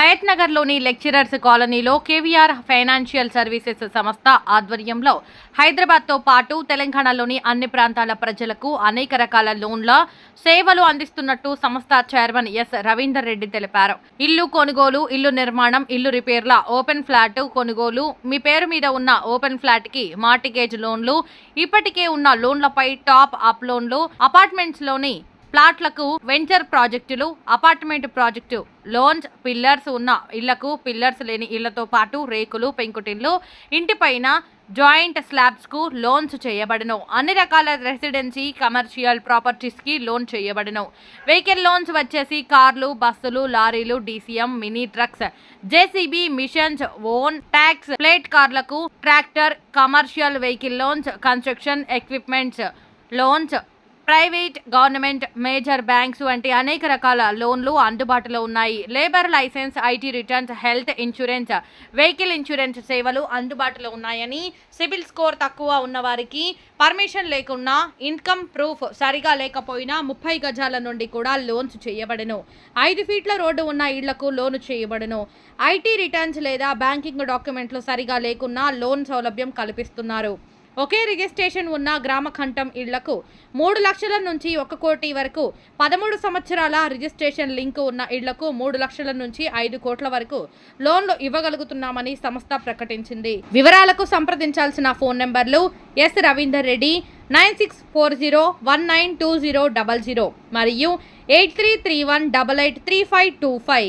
హయత్ నగర్లోని లెక్చరర్స్ కాలనీలో KVR financial services సంస్థ ఆధ్వర్యంలో హైదరాబాద్తో పాటు తెలంగాణలోని అన్ని ప్రాంతాల ప్రజలకు అనేక రకాల లోన్ల సేవలు అందిస్తున్నట్టు సంస్థ చైర్మన్ ఎస్ రవీందర్ రెడ్డి తెలిపారు. ఇల్లు కొనుగోలు, ఇల్లు నిర్మాణం, ఇల్లు రిపేర్ల, ఓపెన్ ఫ్లాట్ కొనుగోలు, మీ పేరు మీద ఉన్న ఓపెన్ ఫ్లాట్ కి మార్టిగేజ్ లోన్లు, ఇప్పటికే ఉన్న లోన్లపై టాప్ అప్ లోన్లు, అపార్ట్మెంట్స్ లోని ప్లాట్లకు వెంచర్ ప్రాజెక్టులు, అపార్ట్మెంట్ ప్రాజెక్టు లోన్స్, పిల్లర్స్ ఉన్న ఇళ్లకు, పిల్లర్స్ లేని ఇళ్లతో పాటు రేకులు, పెంకుటిల్లు, ఇంటిపైన జాయింట్ స్లాబ్స్ కు లోన్స్ చేయబడను. అన్ని రకాల రెసిడెన్సీ, కమర్షియల్ ప్రాపర్టీస్ కి లోన్ చేయబడను. వెహికల్ లోన్స్ వచ్చేసి కార్లు, బస్సులు, లారీలు, DCM, mini trucks, JCB, machines, own tax plate కార్లకు, tractor, commercial vehicle loans, construction equipments loans, private, government, major banks వంటి అనేక రకాల లోన్లు అందుబాటులో ఉన్నాయి. Labour licence, IT returns, health insurance, vehicle insurance సేవలు అందుబాటులో ఉన్నాయని, సిబిల్ స్కోర్ తక్కువ ఉన్న వారికి పర్మిషన్ లేకున్నా, ఇన్కమ్ ప్రూఫ్ సరిగా లేకపోయినా 30 గజాల నుండి కూడా లోన్స్ చేయబడను. 5 ఫీట్ల రోడ్డు ఉన్న ఇళ్లకు లోను చేయబడను. ఐటీ రిటర్న్స్ లేదా బ్యాంకింగ్ డాక్యుమెంట్లు సరిగా లేకున్నా లోన్ సౌలభ్యం కల్పిస్తున్నారు. ఒకే రిజిస్ట్రేషన్ ఉన్న గ్రామఖండం ఇళ్లకు 3 లక్షల నుంచి 1 కోటి వరకు, 13 సంవత్సరాల రిజిస్ట్రేషన్ లింక్ ఉన్న ఇళ్లకు 3 లక్షల నుంచి 5 కోట్ల వరకు లోన్లు ఇవ్వగలుగుతున్నామని సంస్థ ప్రకటించింది. వివరాలకు సంప్రదించాల్సిన ఫోన్ నెంబర్లు ఎస్ రవీందర్ రెడ్డి 9640192000 మరియు 8331883525.